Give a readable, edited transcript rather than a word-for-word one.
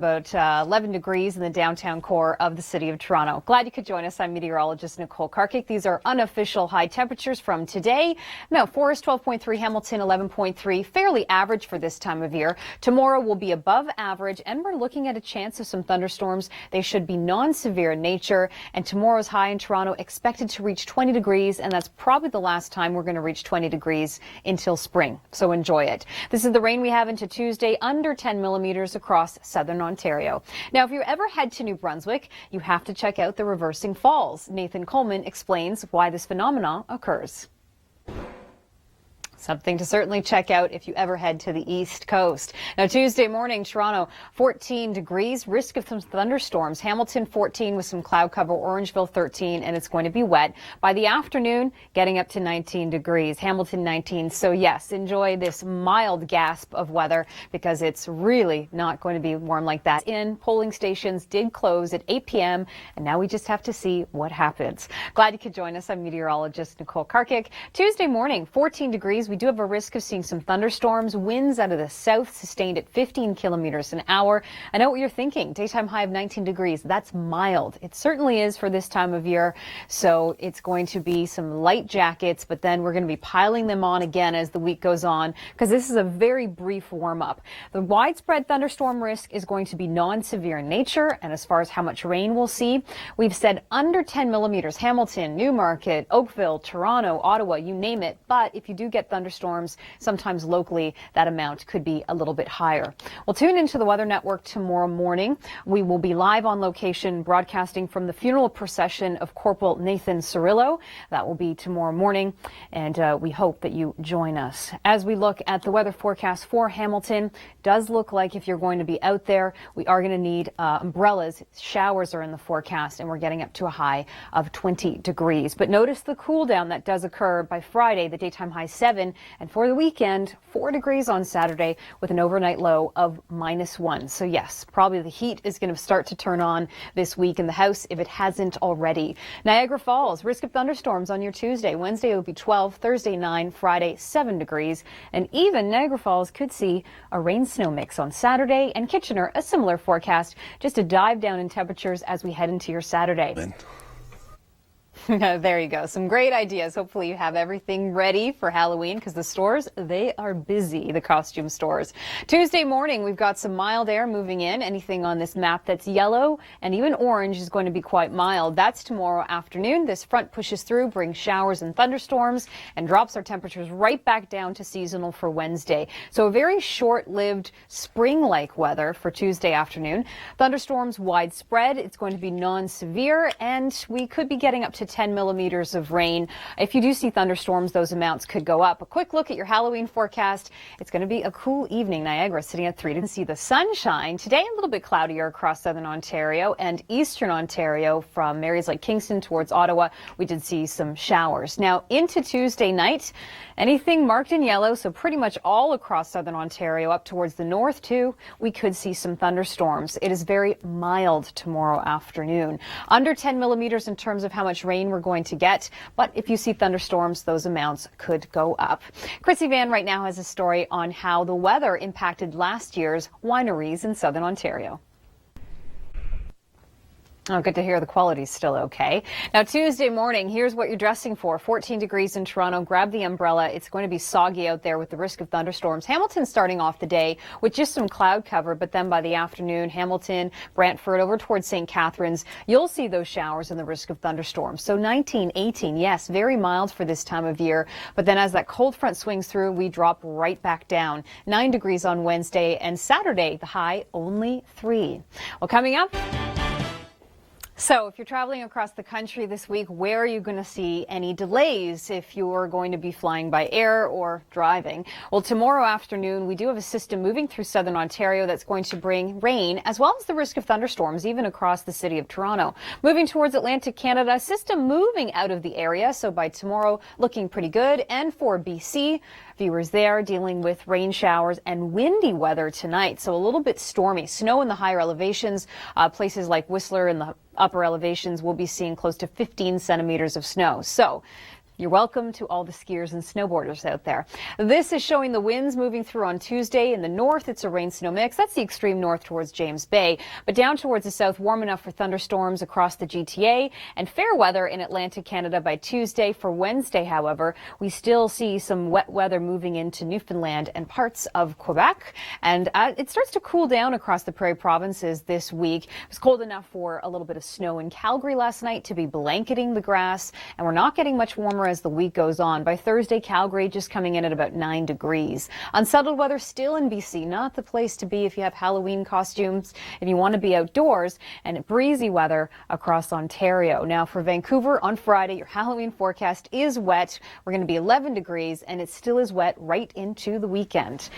About 11 degrees in the downtown core of the city of Toronto. Glad you could join us. I'm meteorologist Nicole Karkic. These are unofficial high temperatures from today. Mount Forest 12.3, Hamilton 11.3, fairly average for this time of year. Tomorrow will be above average, and we're looking at a chance of some thunderstorms. They should be non-severe in nature, and tomorrow's high in Toronto expected to reach 20 degrees, and that's probably the last time we're going to reach 20 degrees until spring. So enjoy it. This is the rain we have into Tuesday, under 10 millimeters across southern Ontario. Now, if you ever head to New Brunswick, you have to check out the reversing falls. Nathan Coleman explains why this phenomenon occurs. Something to certainly check out if you ever head to the East Coast. Now, Tuesday morning, Toronto, 14 degrees, risk of some thunderstorms. Hamilton, 14 with some cloud cover, Orangeville, 13, and it's going to be wet. By the afternoon, getting up to 19 degrees. Hamilton, 19. So, yes, enjoy this mild gasp of weather because it's really not going to be warm like that. Polling stations did close at 8 p.m., and now we just have to see what happens. Glad you could join us. I'm meteorologist Nicole Karkic. Tuesday morning, 14 degrees. We do have a risk of seeing some thunderstorms. Winds out of the south sustained at 15 kilometers an hour. I know what you're thinking. Daytime high of 19 degrees. That's mild. It certainly is for this time of year. So it's going to be some light jackets, but then we're going to be piling them on again as the week goes on because this is a very brief warm up. The widespread thunderstorm risk is going to be non-severe in nature. And as far as how much rain we'll see, we've said under 10 millimeters. Hamilton, Newmarket, Oakville, Toronto, Ottawa, you name it. But if you do get thunderstorms, sometimes locally, that amount could be a little bit higher. We'll tune into the Weather Network tomorrow morning. We will be live on location broadcasting from the funeral procession of Corporal Nathan Cirillo. That will be tomorrow morning, and we hope that you join us. As we look at the weather forecast for Hamilton, does look like if you're going to be out there, we are going to need umbrellas. Showers are in the forecast, and we're getting up to a high of 20 degrees. But notice the cool down that does occur by Friday, the daytime high 7. And for the weekend, 4 degrees on Saturday with an overnight low of -1. So yes, probably the heat is going to start to turn on this week in the house if it hasn't already. Niagara Falls, risk of thunderstorms on your Tuesday. Wednesday will be 12, Thursday 9, Friday 7 degrees. And even Niagara Falls could see a rain-snow mix on Saturday, and Kitchener, a similar forecast. Just a dive down in temperatures as we head into your Saturday. There you go. Some great ideas. Hopefully you have everything ready for Halloween because the stores, they are busy, the costume stores. Tuesday morning, we've got some mild air moving in. Anything on this map that's yellow and even orange is going to be quite mild. That's tomorrow afternoon. This front pushes through, brings showers and thunderstorms, and drops our temperatures right back down to seasonal for Wednesday. So a very short-lived spring-like weather for Tuesday afternoon. Thunderstorms widespread. It's going to be non-severe, and we could be getting up to 10 millimeters of rain. If you do see thunderstorms, those amounts could go up. A quick look at your Halloween forecast. It's going to be a cool evening. Niagara sitting at 3 to see the sunshine. Today, a little bit cloudier across southern Ontario and eastern Ontario from areas like Kingston towards Ottawa. We did see some showers. Now into Tuesday night, anything marked in yellow, so pretty much all across southern Ontario up towards the north too, we could see some thunderstorms. It is very mild tomorrow afternoon. Under 10 millimeters in terms of how much rain we're going to get, but if you see thunderstorms, those amounts could go up. Chrissy Van right now has a story on how the weather impacted last year's wineries in southern Ontario. Oh, good to hear the quality's still okay. Now, Tuesday morning, here's what you're dressing for. 14 degrees in Toronto. Grab the umbrella. It's going to be soggy out there with the risk of thunderstorms. Hamilton starting off the day with just some cloud cover, but then by the afternoon, Hamilton, Brantford, over towards St. Catharines, you'll see those showers and the risk of thunderstorms. So 19, 18, yes, very mild for this time of year. But then as that cold front swings through, we drop right back down. 9 degrees on Wednesday, and Saturday, the high only 3. Well, coming up, so if you're traveling across the country this week, where are you going to see any delays if you're going to be flying by air or driving? Well, tomorrow afternoon, we do have a system moving through southern Ontario that's going to bring rain as well as the risk of thunderstorms, even across the city of Toronto. Moving towards Atlantic Canada, a system moving out of the area. So by tomorrow, looking pretty good. And for BC, viewers there dealing with rain showers and windy weather tonight. So a little bit stormy. Snow in the higher elevations, places like Whistler in the upper elevations will be seeing close to 15 centimeters of snow. So You're welcome to all the skiers and snowboarders out there. This is showing the winds moving through on Tuesday. In the north, it's a rain-snow mix. That's the extreme north towards James Bay. But down towards the south, warm enough for thunderstorms across the GTA and fair weather in Atlantic Canada by Tuesday. For Wednesday, however, we still see some wet weather moving into Newfoundland and parts of Quebec. And it starts to cool down across the Prairie provinces this week. It was cold enough for a little bit of snow in Calgary last night to be blanketing the grass. And we're not getting much warmer as the week goes on. By Thursday, Calgary just coming in at about 9 degrees. Unsettled weather still in BC, not the place to be if you have Halloween costumes, if you want to be outdoors, and breezy weather across Ontario. Now for Vancouver on Friday, your Halloween forecast is wet. We're going to be 11 degrees and it still is wet right into the weekend.